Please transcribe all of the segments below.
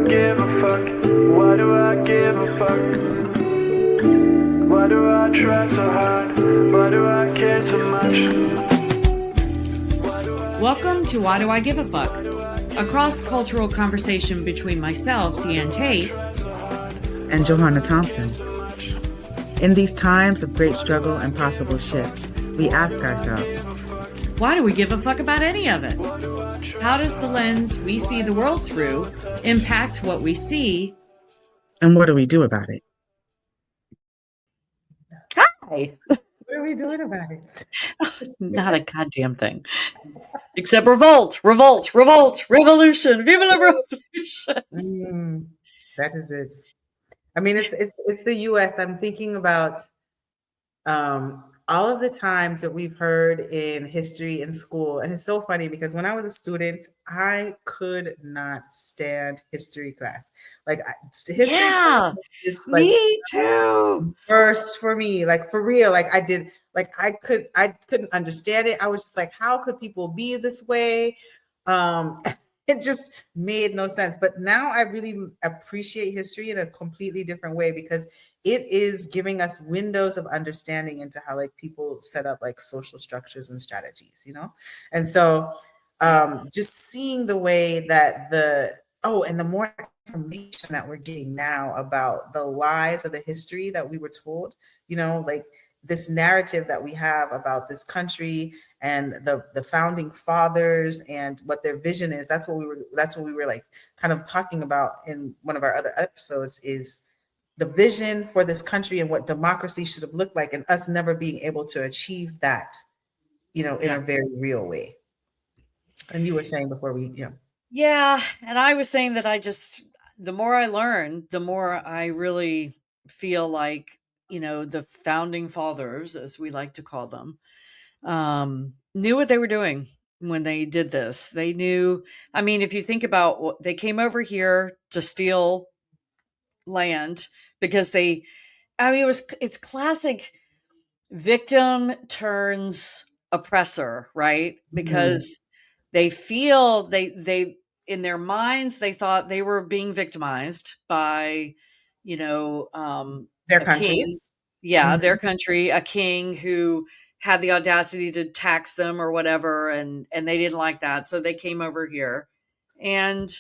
give a fuck? Why do I give a fuck? Why do I try so hard? Why do I care so much? Welcome to Why Do I Give a Fuck? A cross-cultural conversation between myself, Diane Tate, and Johanna Thompson. In these times of great struggle and possible shift, we ask ourselves, why do we give a fuck about any of it? How does the lens we see the world through impact what we see? And what do we do about it? Hi! What are we doing about it? Not a goddamn thing. Except revolt, revolution, viva la revolution. That is it. I mean, it's the U.S. I'm thinking about all of the times that we've heard in history in school. And it's so funny because when I was a student, I could not stand history class. Like history class was just like me too. First for me, like for real, like I couldn't understand it. I was just like, how could people be this way? It just made no sense. But now I really appreciate history in a completely different way because it is giving us windows of understanding into how like people set up like social structures and strategies, you know? And so just seeing the way that and the more information that we're getting now about the lies of the history that we were told, you know, like this narrative that we have about this country and the founding fathers and what their vision is. That's what we were like kind of talking about in one of our other episodes, is the vision for this country and what democracy should have looked like, and us never being able to achieve that, you know, in a very real way. And you were saying before Yeah. And I was saying that the more I learn, the more I really feel like, you know, the founding fathers, as we like to call them, knew what they were doing when they did this. They knew, I mean, if you think about what they came over here to steal land because it's classic victim turns oppressor, right? Because they feel they in their minds, they thought they were being victimized by, you know, their countries. Their country, a king who had the audacity to tax them or whatever. And they didn't like that. So they came over here and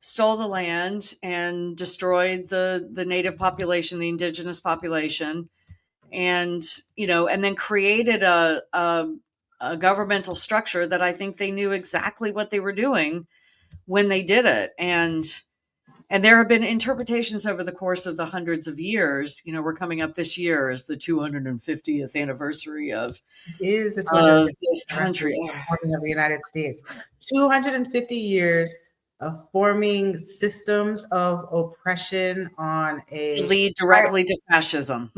stole the land and destroyed the native population, the indigenous population. And, you know, and then created a governmental structure that I think they knew exactly what they were doing when they did it. And there have been interpretations over the course of the hundreds of years. You know, we're coming up this year as the 250th anniversary of this country of the United States. 250 years of forming systems of oppression on a lead directly to fascism.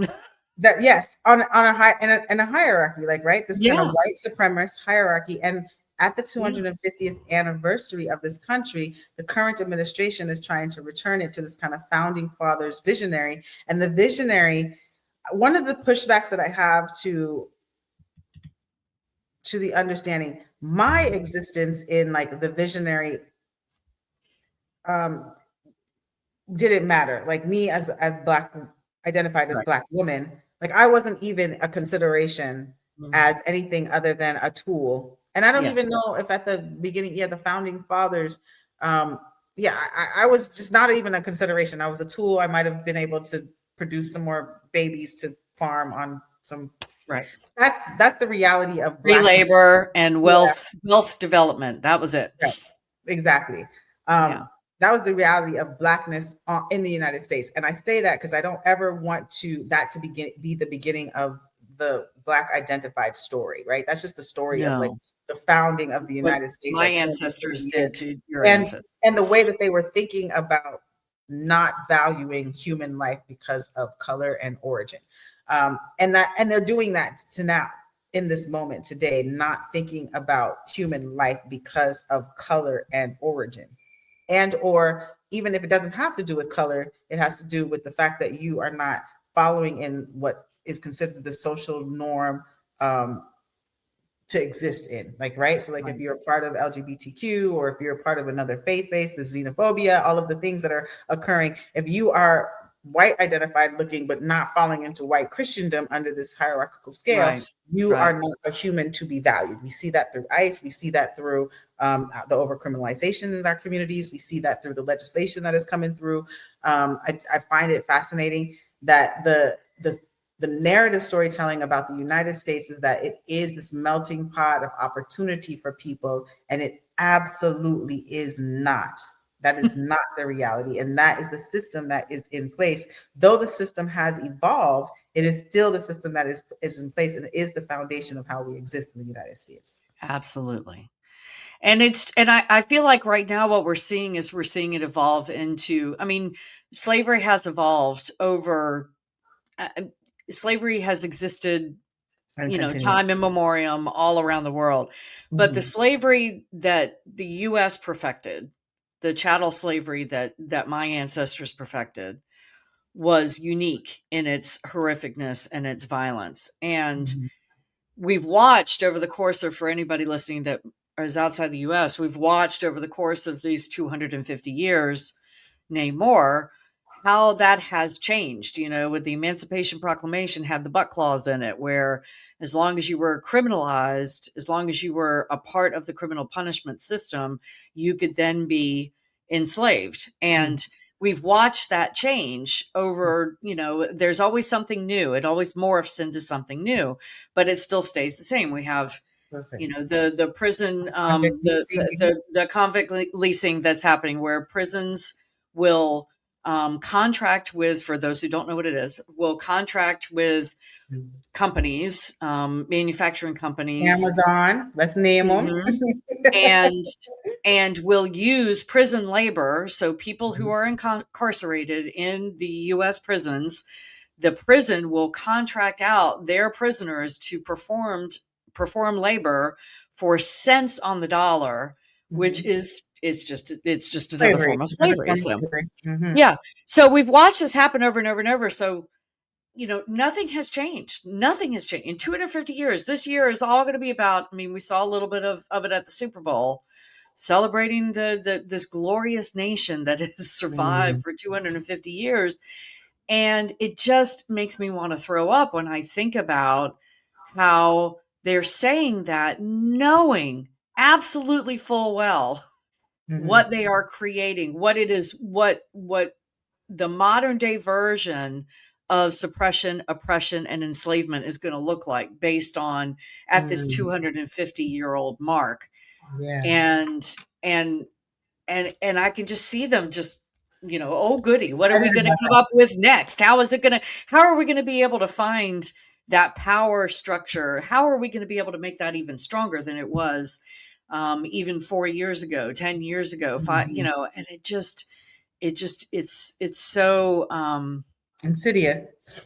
That yes, on a hierarchy, like right, this kind of white supremacist hierarchy. And at the 250th anniversary of this country, the current administration is trying to return it to this kind of founding fathers visionary. And the visionary, one of the pushbacks that I have to the understanding, my existence in like the visionary didn't matter. Like me as Black, identified as Black woman, like I wasn't even a consideration as anything other than a tool. And I don't even know if at the beginning, the founding fathers, I was just not even a consideration. I was a tool. I might have been able to produce some more babies to farm on some. Right. That's the reality of free labor and wealth development. That was it. Right. Exactly. That was the reality of Blackness in the United States. And I say that because I don't ever want that to be the beginning of the Black identified story, right? That's just the story of like the founding of the United States. My ancestors did to your ancestors. And the way that they were thinking about not valuing human life because of color and origin. And they're doing that to now in this moment today, not thinking about human life because of color and origin. And or even if it doesn't have to do with color, it has to do with the fact that you are not following in what is considered the social norm to exist in, like, right? So like if you're a part of LGBTQ, or if you're a part of another faith base, the xenophobia, all of the things that are occurring, if you are white identified looking but not falling into white Christendom under this hierarchical scale, you are not a human to be valued. We see that through ICE. We see that through the overcriminalization in our communities. We see that through the legislation that is coming through. I find it fascinating that the narrative storytelling about the United States is that it is this melting pot of opportunity for people, and it absolutely is not. That is not the reality, and that is the system that is in place. Though the system has evolved, it is still the system that is in place, and it is the foundation of how we exist in the United States. Absolutely. And I feel like right now what we're seeing is it evolve into, I mean, slavery has evolved over, slavery has existed, And you know, continues. time immemorial all around the world. But the slavery that the US perfected, the chattel slavery that my ancestors perfected, was unique in its horrificness and its violence. And we've watched over the course of, for anybody listening that is outside the US, we've watched over the course of these 250 years, nay more, how that has changed. You know, with the Emancipation Proclamation had the butt clause in it, where as long as you were criminalized, as long as you were a part of the criminal punishment system, you could then be enslaved. And we've watched that change over, you know, there's always something new. It always morphs into something new, but it still stays the same. We have, you know, the prison, the convict leasing that's happening, where prisons will contract with, for those who don't know what it is, will contract with companies, manufacturing companies, Amazon, let's name them, and will use prison labor. So people who are incarcerated in the U.S. prisons, the prison will contract out their prisoners to perform labor for cents on the dollar, which is it's just another form of slavery. So yeah, so we've watched this happen over and over and over. So, you know, nothing has changed. Nothing has changed in 250 years. This year is all going to be about, I mean, we saw a little bit of it at the Super Bowl, celebrating this glorious nation that has survived for 250 years. And it just makes me want to throw up when I think about how they're saying that, knowing absolutely full well what they are creating, what it is, what the modern day version of suppression, oppression, and enslavement is going to look like based on at this 250-year-old mark. And I can just see them just, you know, oh goody, what are we going to come up with next? How are we going to be able to find that power structure? How are we going to be able to make that even stronger than it was even 4 years ago, 10 years ago, 5, you know, and it's so insidious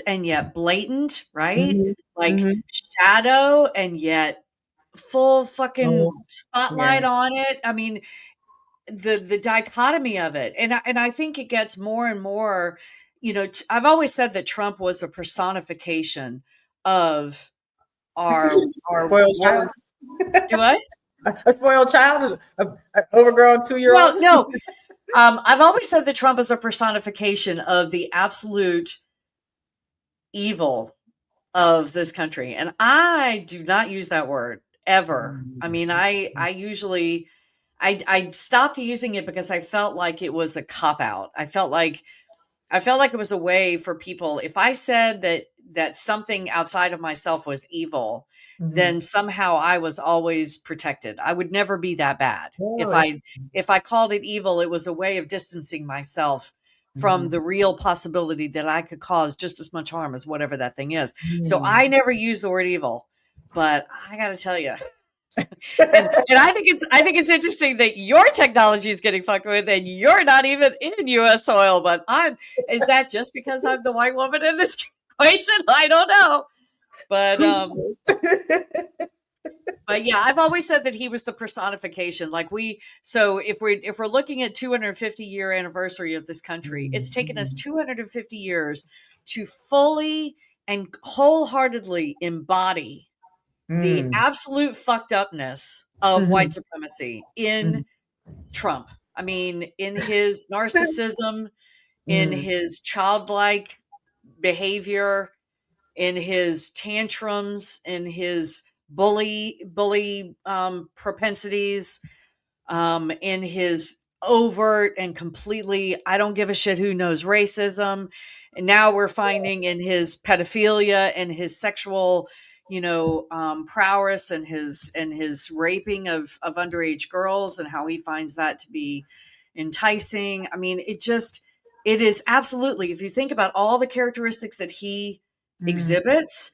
and yet blatant, right? Like shadow and yet full fucking spotlight on it. I mean, the dichotomy of it. And I think it gets more and more, you know, I've always said that Trump was a personification of our spoiled child. Do what? A spoiled child, an overgrown 2-year-old. Well, no. I've always said that Trump is a personification of the absolute evil of this country. And I do not use that word ever. I mean, I usually, I stopped using it because I felt like it was a cop out. I felt like it was a way for people, if I said that something outside of myself was evil, then somehow I was always protected. I would never be that bad. If I called it evil, it was a way of distancing myself from the real possibility that I could cause just as much harm as whatever that thing is. So I never use the word evil, but I got to tell you, and I think it's interesting that your technology is getting fucked with and you're not even in US soil, but is that just because I'm the white woman in this equation? I don't know. But yeah, I've always said that he was the personification. Like so if we're looking at 250-year anniversary of this country, it's taken us 250 years to fully and wholeheartedly embody the Mm. absolute fucked upness of white Mhm. supremacy in Mhm. Trump. I mean, in his narcissism, in Mm. his childlike behavior, in his tantrums, in his bully propensities, in his overt and completely I don't give a shit who knows racism. And now we're finding in his pedophilia and his sexual, prowess and his raping of underage girls and how he finds that to be enticing. I mean, it is absolutely, if you think about all the characteristics that he Mm. exhibits,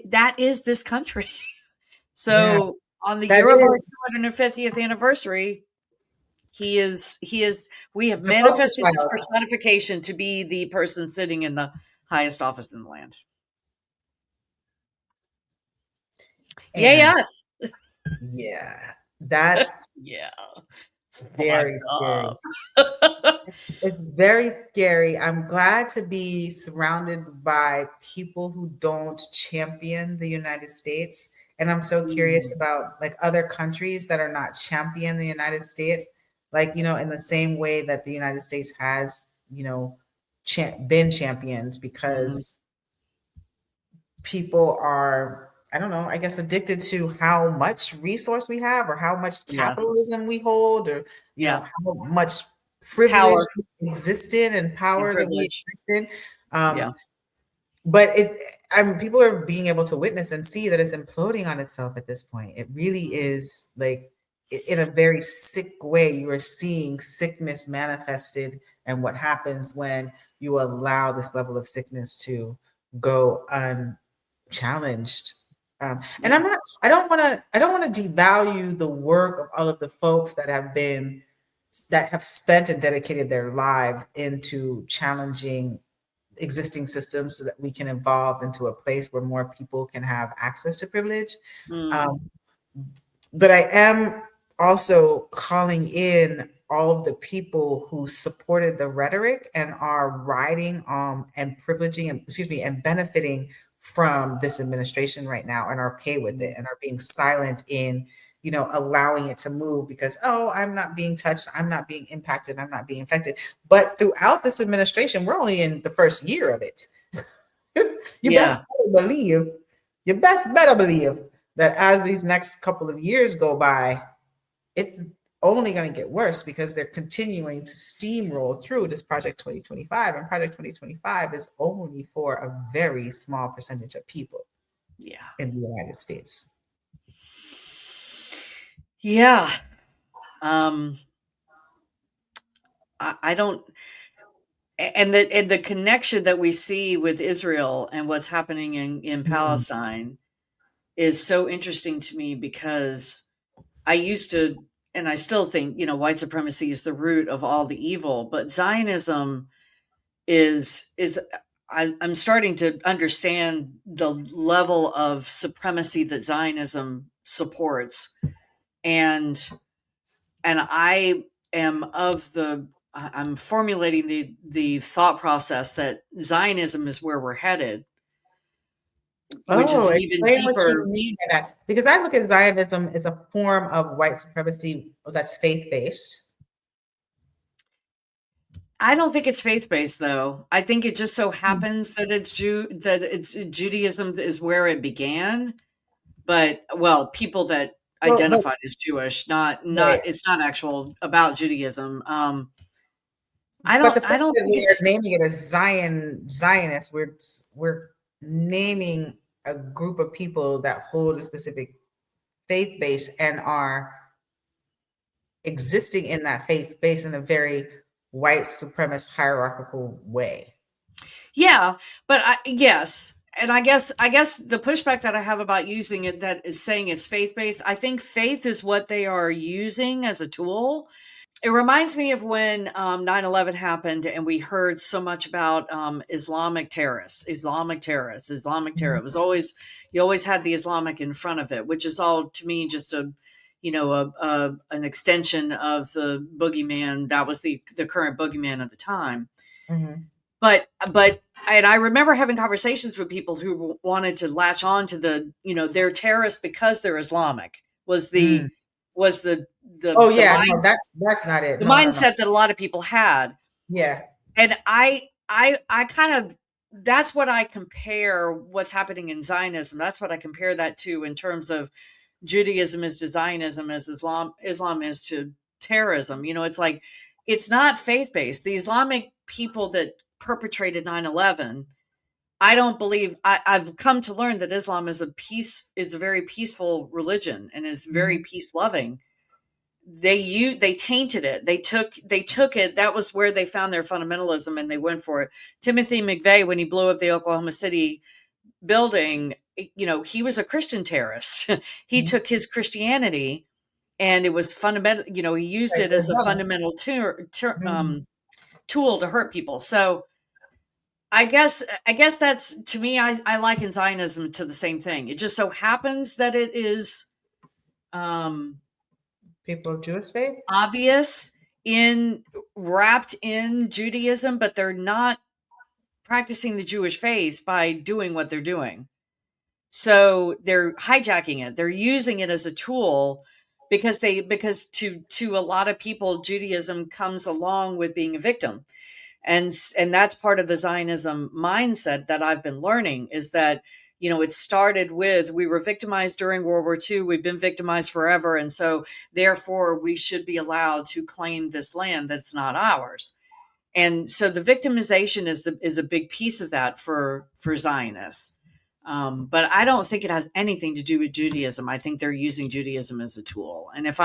that is this country. Yeah, So on the that year of our is 250th anniversary, he is we have the poster manifested his child. personification to be the person sitting in the highest office in the land. Yeah, And yes. yeah, that's Yeah. It's very fucked scary. up. It's very scary. I'm glad to be surrounded by people who don't champion the United States. And I'm so curious Mm, about like other countries that are not champion the United States. Like, in the same way that the United States has, been championed mhm. because people are, I don't know, I guess addicted to how much resource we have or how much Yeah, capitalism we hold or yeah. how much privilege Power existed and and power that we privilege. existed. Yeah. But people are being able to witness and see that it's imploding on itself at this point. It really is like in a very sick way. You are seeing sickness manifested and what happens when you allow this level of sickness to go unchallenged. And Yeah. I don't want to devalue the work of all of the folks that have spent and dedicated their lives into challenging existing systems so that we can evolve into a place where more people can have access to privilege. Mm, Um, but I am also calling in all of the people who supported the rhetoric and are riding and privileging and excuse me and benefiting from this administration right now and are okay with it mm. and are being silent in allowing it to move because I'm not being touched, I'm not being impacted, I'm not being infected. But throughout this administration, we're only in the first year of it. you Yeah. best better believe you best better believe that as these next couple of years go by, it's only going to get worse because they're continuing to steamroll through this Project 2025. And Project 2025 is only for a very small percentage of people Yeah. in the United States. Yeah. Um, I don't and the connection that we see with Israel and what's happening in Mm. Palestine is so interesting to me because I used to, and I still think, white supremacy is the root of all the evil, but Zionism is I'm starting to understand the level of supremacy that Zionism supports. And I am I'm formulating the thought process that Zionism is where we're headed, which is Oh, an even explain what you deeper. mean by that. Because I look at Zionism as a form of white supremacy that's faith based. I don't think it's faith-based though. I think it just so happens that it's Judaism is where it began, but well, people that Well, but identified as Jewish, not right. it's not actual about Judaism. But the I fact don't that think we are it's naming it as Zionist, we're naming a group of people that hold a specific faith base and are existing in that faith base in a very white supremacist hierarchical way. yeah, but yes. And I guess the pushback that I have about using it that is saying it's faith-based, I think faith is what they are using as a tool. It reminds me of when 9/11 happened and we heard so much about Islamic terrorists, Islamic terrorists, Islamic terror. Mhm, It was always, you always had the Islamic in front of it, which is all to me just an extension of the boogeyman that was the current boogeyman at the time. mhm, But and I remember having conversations with people who wanted to latch on to the, they're terrorists because they're Islamic was Mm. the was the Oh yeah, no, mindset, that's not it. the No, no, no. mindset that a lot of people had. Yeah. And I kind of, that's what I compare what's happening in Zionism. That's what I compare that to in terms of Judaism is to Zionism as Islam is to terrorism. It's like, it's not faith-based. The Islamic people that perpetrated 9/11, I don't believe, I've come to learn that Islam is a very peaceful religion and is very Mhm. peace loving. They tainted it. They took it. That was where they found their fundamentalism and they went for it. Timothy McVeigh, when he blew up the Oklahoma City building, he was a Christian terrorist. He Mhm. took his Christianity and it was fundamental, he used Right, it there's as a nothing. fundamental Mhm. tool to hurt people. So I guess that's, to me, I liken Zionism to the same thing. It just so happens that it is um People of Jewish faith. obvious in wrapped in Judaism, but they're not practicing the Jewish faith by doing what they're doing. So they're hijacking it. They're using it as a tool because to a lot of people, Judaism comes along with being a victim. And that's part of the Zionism mindset that I've been learning is that, it started with, we were victimized during World War II, we've been victimized forever, and so therefore we should be allowed to claim this land that's not ours. And so the victimization is a big piece of that for Zionists. But I don't think it has anything to do with Judaism. I think they're using Judaism as a tool. And if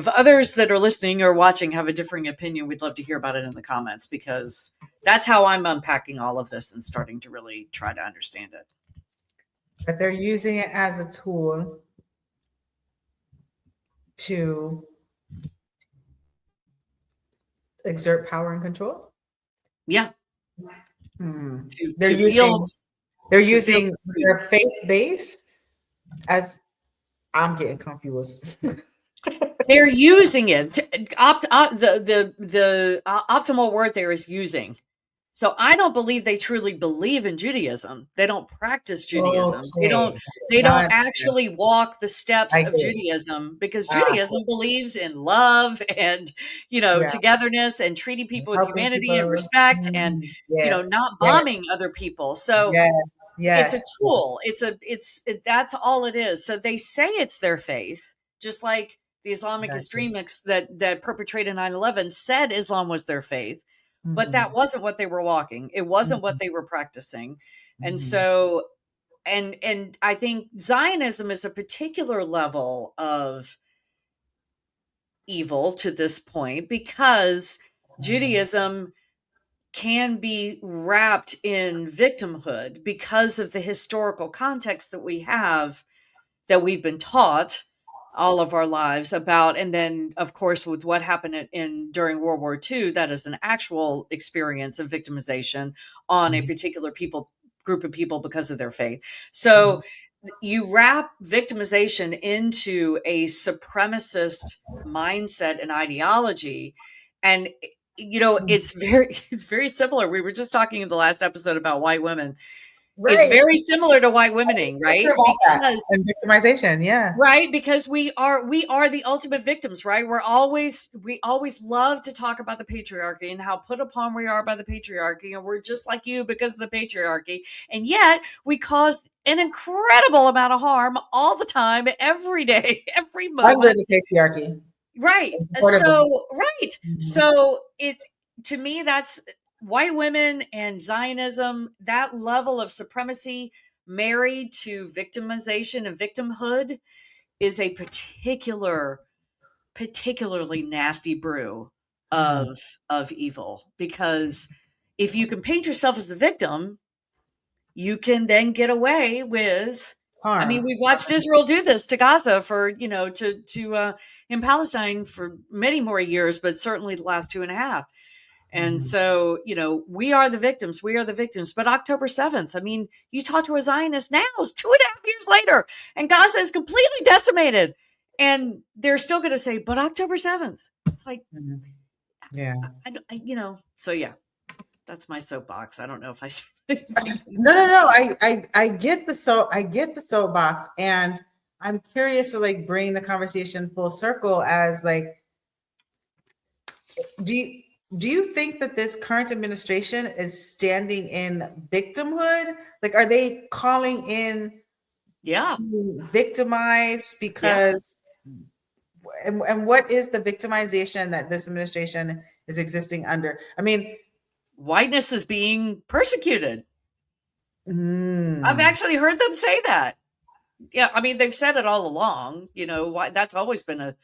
others that are listening or watching have a differing opinion, we'd love to hear about it in the comments, because that's how I'm unpacking all of this and starting to really try to understand it. But they're using it as a tool to exert power and control. Yeah, Hmm. to They're to feel using they're to feel using supreme. their faith base as I'm getting confused. They're using it. The optimal word there is using. So I don't believe they truly believe in Judaism. They don't practice Judaism. They don't Okay. they Now don't actually walk the steps I of get it. Judaism, because Ah, Judaism believes in love and, yeah. togetherness and treating people with Helping humanity and people. respect and, Yes. not Yes. bombing other people. So Yes. it's Yes. a tool. That's all it is. So they say it's their faith, just like the Islamic Exactly. extremists that perpetrated 9/11 said Islam was their faith, but that Mhm. wasn't what they were walking. It wasn't what Mhm. they were practicing. And Mhm. so and I think Zionism is a particular level of evil to this point, because Mhm. Judaism can be wrapped in victimhood because of the historical context that we have, that we've been taught all of our lives about. And then of course with what happened in during World War II, that is an actual experience of victimization on a Mhm. particular group of people because of their faith. Mhm. So you wrap victimization into a supremacist mindset and ideology, and Mhm. it's very similar. We were just talking in the last episode about white women. It's Right. very similar to white womening, Thinking right? about that and victimization. Yeah. Because we are the ultimate victims, right? We always love to talk about the patriarchy and how put upon we are by the patriarchy, and we're just like you because of the patriarchy. And yet we cause an incredible amount of harm all the time, every day, every Under moment. the patriarchy. Right. And supportive of. So, right. Mhm. So to me, that's white women and Zionism, that level of supremacy married to victimization and victimhood is a particularly nasty brew Mhm. of evil. Because if you can paint yourself as the victim, you can then get away with, I mean, Harm. we've watched Israel do this to Gaza for, in Palestine for many more years, but certainly the last 2.5. And Mhm. so, we are the victims. We are the victims. But October 7th, I mean, you talk to a Zionist now, it's 2.5 years later, and Gaza is completely decimated. And they're still going to say, but October 7th. It's like, Mhm. Yeah. so yeah. That's my soapbox. I don't know if I said anything. No. I get the soapbox, and I'm curious to like bring the conversation full circle as like, do you do you think that this current administration is standing in victimhood? Like, are they calling in Yeah. victimize Yeah. because and what is the victimization that this administration is existing under? I mean, Whiteness is being persecuted. I've mm, actually heard them say that. Yeah, I mean, they've said it all along. Why that's always been a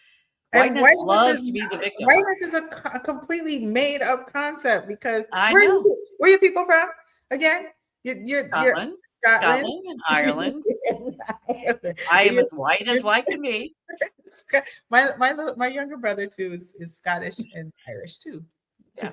and whiteness loves to be the victim. whiteness is a completely made up concept because I know. where are you people from again? You're Scotland, Scotland. Scotland and Ireland. I am You're- as white you're as white can be. my younger brother too is Scottish and Irish too. Yeah.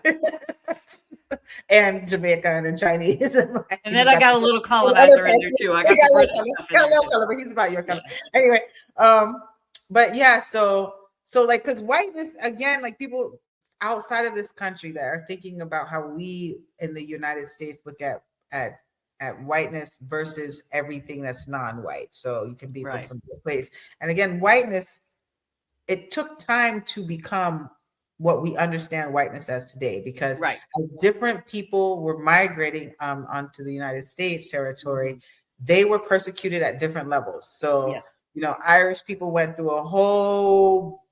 And Jamaican and Chinese. And then I got a little colonizer in there too. I got the British stuff in there too. But he's about your color. Anyway, but yeah, so like, because whiteness again, like people outside of this country that are thinking about how we in the United States look at whiteness versus everything that's non-white. So you can be from Right. some place. And again, whiteness, it took time to become what we understand whiteness as today, because Right. as different people were migrating onto the United States territory, Mhm. they were persecuted at different levels. So, Yes. Irish people went through a whole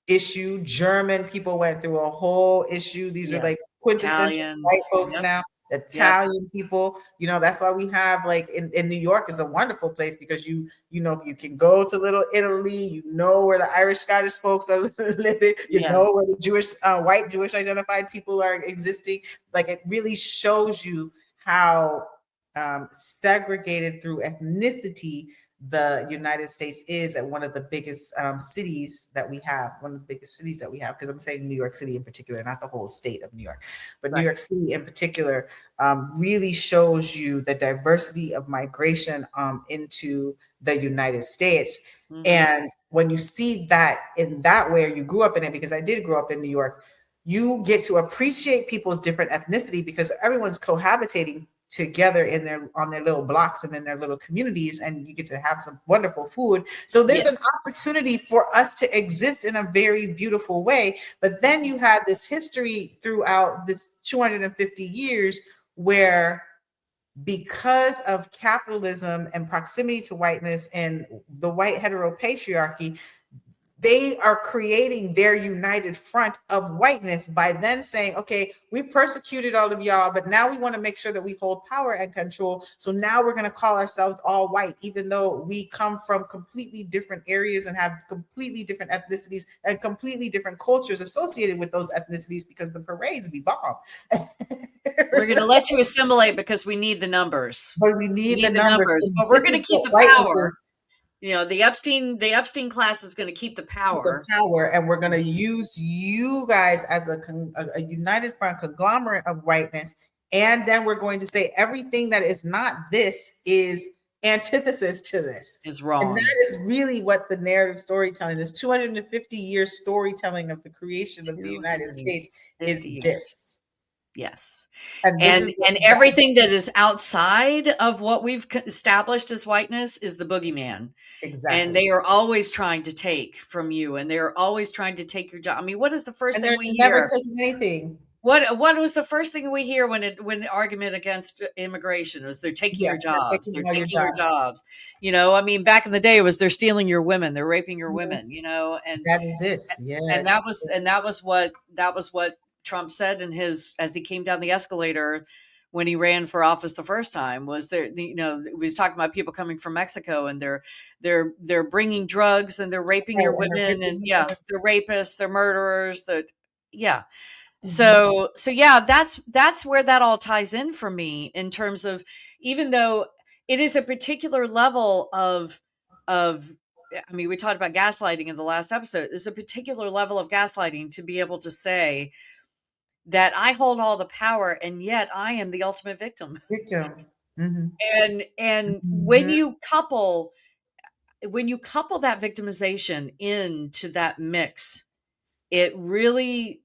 issue. German people went through a whole issue. These are Yeah. like quintessential Italians. white folks Yep. now. Italian people, that's why we have like in New York is a wonderful place because you can go to Little Italy, where the Irish Scottish folks are living, Yes. where the Jewish white Jewish identified people are existing. Like it really shows you how segregated through ethnicity the United States is, at one of the biggest cities that we have, because I'm saying New York City in particular, not the whole state of New York, but Right. New York City in particular really shows you the diversity of migration into the United States. Mhm. And when you see that in that way, you grew up in it, because I did grow up in New York, you get to appreciate people's different ethnicity because everyone's cohabitating together on their little blocks and in their little communities, and you get to have some wonderful food. So there's an opportunity for us to exist in a very beautiful way. But then you had this history throughout this 250 years where, because of capitalism and proximity to whiteness and the white heteropatriarchy, they are creating their united front of whiteness by then saying, okay, we persecuted all of y'all, but now we want to make sure that we hold power and control. So now we're going to call ourselves all white, even though we come from completely different areas and have completely different ethnicities and completely different cultures associated with those ethnicities, because the parades be bomb. We're going to let you assimilate because we need the numbers. But we need the numbers. But we're going to keep the power. The Epstein class is going to keep the power. And we're going to use you guys as a united front conglomerate of whiteness. And then we're going to say everything that is not this is antithesis to this. Is wrong. And that is really what the narrative storytelling, this 250-year storytelling of the creation of the United States is this. Yes. And everything that is outside of what we've established as whiteness is the boogeyman. Exactly. And they are always trying to take from you, and they're always trying to take your job. I mean, what is the first thing we hear? Never taking anything. What was the first thing we hear when the argument against immigration was they're taking your jobs. They're taking your jobs. I mean, back in the day it was they're stealing your women, they're raping your women, and that is it. Yes. And that was what Trump said as he came down the escalator when he ran for office the first time. Was there, he was talking about people coming from Mexico, and they're bringing drugs, and they're raping your women, and they're rapists, they're murderers, So that's where that all ties in for me, in terms of, even though it is a particular level of I mean, we talked about gaslighting in the last episode. There's a particular level of gaslighting to be able to say that I hold all the power, and yet I am the ultimate victim. Mm-hmm. And when you couple that victimization into that mix, it really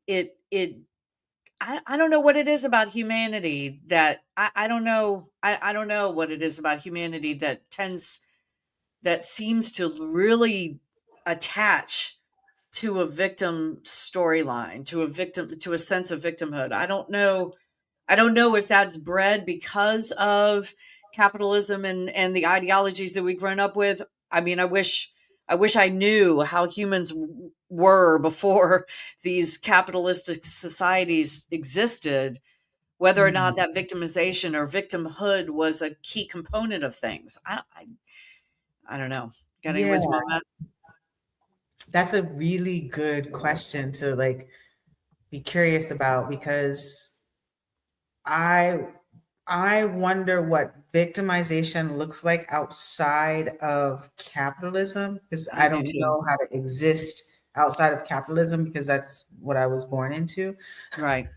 I don't know what it is about humanity that I don't know. I don't know what it is about humanity that seems to really attach to a victim storyline, to a sense of victimhood. I don't know if that's bred because of capitalism and the ideologies that we've grown up with. I mean, I wish I knew how humans were before these capitalistic societies existed, whether or not Mhm. that victimization or victimhood was a key component of things. I don't know. Got any Yeah, wisdom on that? that's a really good question to like be curious about, because I I wonder what victimization looks like outside of capitalism, because I I do don't too. know how to exist outside of capitalism because that's what I was born into. Right.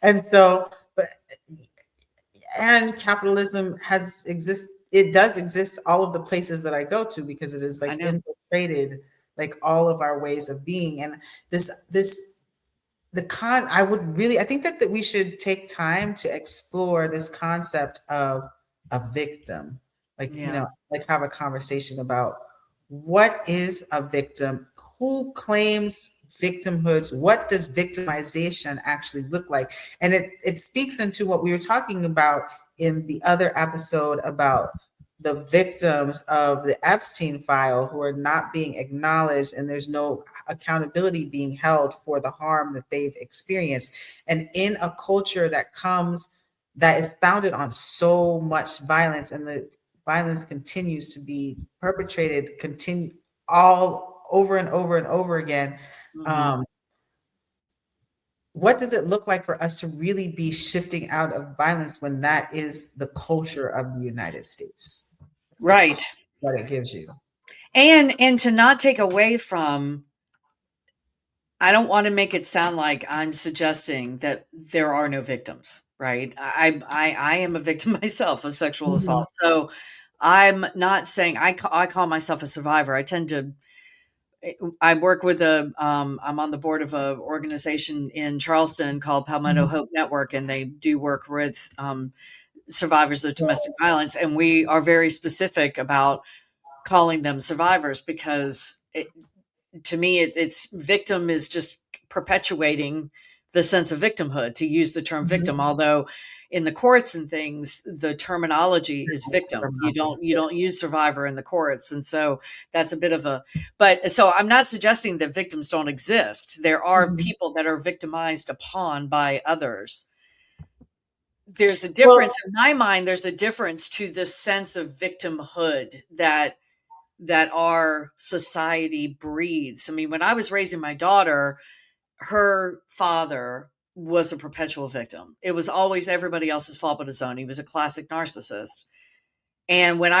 And so, but and capitalism has exist it does exist all of the places that I go to, because it is I like know. infiltrated like all of our ways of being. And this the con I would really I think that we should take time to explore this concept of a victim, like, Yeah. like have a conversation about what is a victim, who claims victimhoods, what does victimization actually look like. And it speaks into what we were talking about in the other episode about the victims of the Epstein file who are not being acknowledged, and there's no accountability being held for the harm that they've experienced. And in a culture that is founded on so much violence, and the violence continues to be perpetrated, continue all over and over and over again. Hmm. Um, what does it look like for us to really be shifting out of violence when that is the culture of the United States? It's the Right. culture that it gives you. And to not take away from, I don't want to make it sound like I'm suggesting that there are no victims, right? I am a victim myself of sexual Mhm. assault. So I'm not saying I call myself a survivor. I work with I'm on the board of a organization in Charleston called Palmetto Mhm. Hope Network, and they do work with survivors of domestic violence. And we are very specific about calling them survivors because to me, it's victim is just perpetuating the sense of victimhood, to use the term Mhm. victim, although in the courts and things the terminology is victim. You don't use survivor in the courts, and so that's a bit of a, but so I'm not suggesting that victims don't exist. There are Mhm. people that are victimized upon by others. There's a Well, difference in my mind. There's a difference to this sense of victimhood that our society breeds. I mean, when I was raising my daughter, her father was a perpetual victim. It was always everybody else's fault but his own. He was a classic narcissist. And when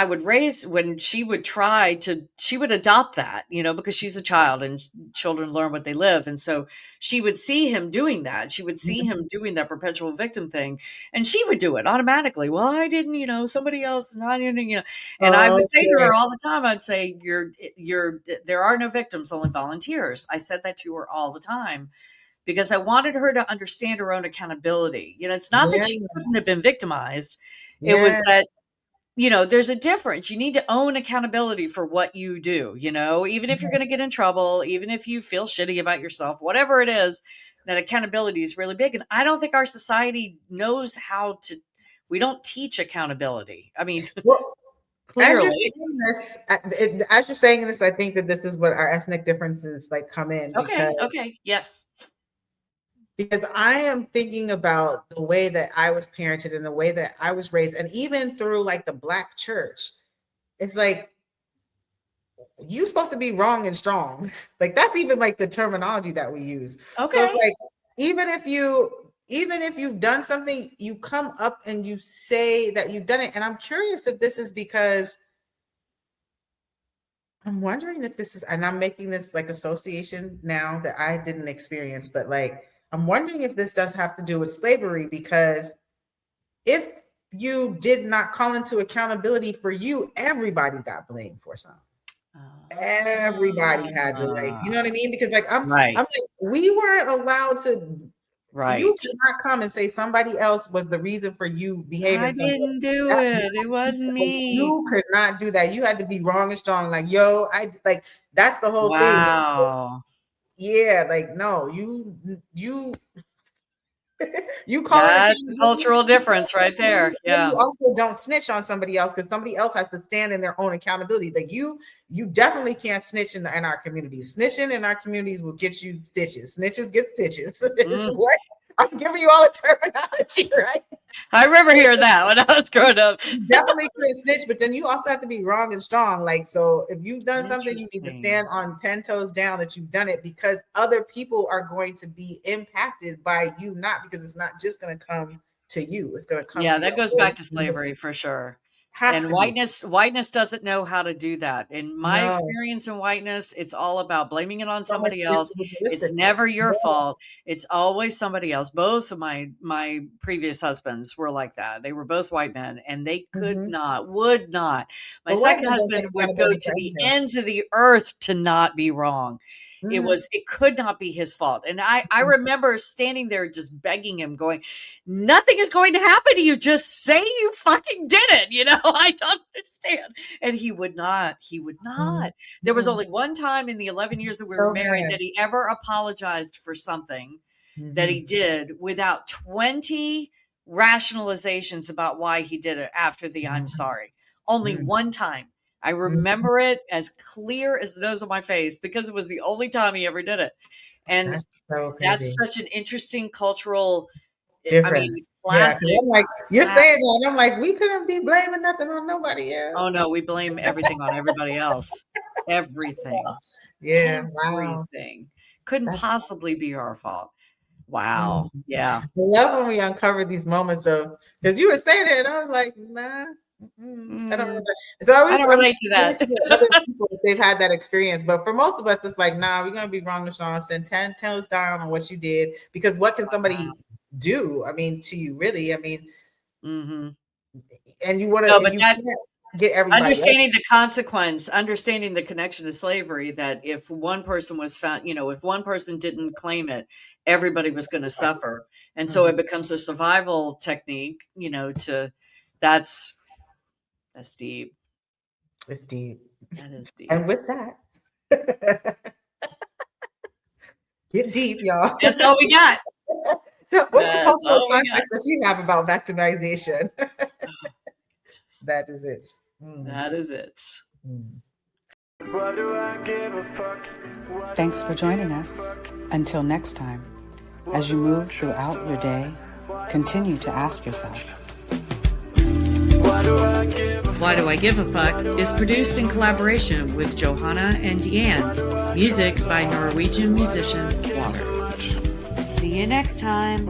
she would she would adopt that, because she's a child and children learn what they live. And so she would see him doing that. She would see him doing that perpetual victim thing. And she would do it automatically. Well, I didn't, somebody else, and I didn't, and I would say to okay. her all the time, I'd say, there are no victims, only volunteers. I said that to her all the time because I wanted her to understand her own accountability. It's not that Yeah. she couldn't have been victimized. It was Yeah. that there's a difference. You need to own accountability for what you do, even if you're going to get in trouble, even if you feel shitty about yourself, whatever it is, that accountability is really big. And I don't think our society knows we don't teach accountability. I mean, Well, clearly. as you're saying this, I think that this is what our ethnic differences like come in, Okay. Okay. Yes. because I am thinking about the way that I was parented and the way that I was raised, and even through like the Black church. It's like you're supposed to be wrong and strong. Like that's even like the terminology that we use. So it's Okay. like even if you've done something, you come up and you say that you've done it. And I'm curious if this is because I'm wondering if this is, and I'm making this like association now that I didn't experience, but like I'm wondering if this does have to do with slavery, because if you did not call into accountability for you, everybody got blamed for something. Everybody had to, like, Ah, you know what I mean? Because like I'm right. like, we weren't allowed to You Right. cannot come and say somebody else was the reason for you behaving I some way. didn't do That- it. It wasn't me. You could not do that. You had to be wrong and strong. Like, yo, I like that's the whole thing. Wow. Yeah, like no, you you call it That's the accountability. cultural difference right there. Yeah. You also don't snitch on somebody else because somebody else has to stand in their own accountability. Like you definitely can't snitch in our communities. Snitching in our communities will get you stitches. Snitches get stitches. It's what I'm giving you all the terminology, right? I remember hearing that when I was growing up. You definitely couldn't snitch, but then you also have to be wrong and strong. Like, so if you've done something, you need to Interesting. stand on 10 toes down that you've done it because other people are going to be impacted by you, not because it's not just going to come to you. It's going to come Yeah, to that your goes whole back to community. slavery for sure. Has And to be. whiteness doesn't know how to do that. In my No. experience in whiteness, it's all about blaming it on So much somebody else. It's characteristics. never your Yeah. fault. It's always somebody else. Both of my previous husbands were like that. They were both white men, and they would not. My But white second men don't husband take would go accountability to for the anything. ends of the earth to not be wrong. It could not be his fault. And I remember standing there just begging him, going, nothing is going to happen to you. Just say you fucking did it. You know, I don't understand. And he would not. There was only one time in the 11 years that we were married that he ever apologized for something that he did without 20 rationalizations about why he did it after the I'm sorry. Only one time. I remember it as clear as the nose on my face because it was the only time he ever did it. And That's so crazy. that's such an interesting cultural, Difference. classic. Yeah, I'm like, you're saying that, and I'm like, we couldn't be blaming nothing on nobody else. Oh no, we blame everything on everybody else. Everything. Yeah, wow. Everything. Couldn't That's- possibly be our fault. Wow. Yeah. I love when we uncover these moments of because you were saying it, and I was like, nah. I don't remember. So I don't relate to that. Other people, if they've had that experience, but for most of us, it's like, nah, we're gonna be wrong and strong. Send 10 toes down on what you did because what can somebody do? I mean, to you, really? I mean, and you want to, No, but you that can't get everybody understanding the consequence, understanding the connection to slavery, that if one person was found, if one person didn't claim it, everybody was going to suffer. And so it becomes a survival technique, that's deep. It's deep. That is deep. And with that, get deep, y'all. That's all we got. So what's the cultural context that you have about victimization? That is it. That is it. Thanks for joining us. Until next time, as you move throughout your day, continue to ask yourself, Why Do I Give a Fuck is produced in collaboration with Johanna and Diane. Music by Norwegian musician Water. See you next time.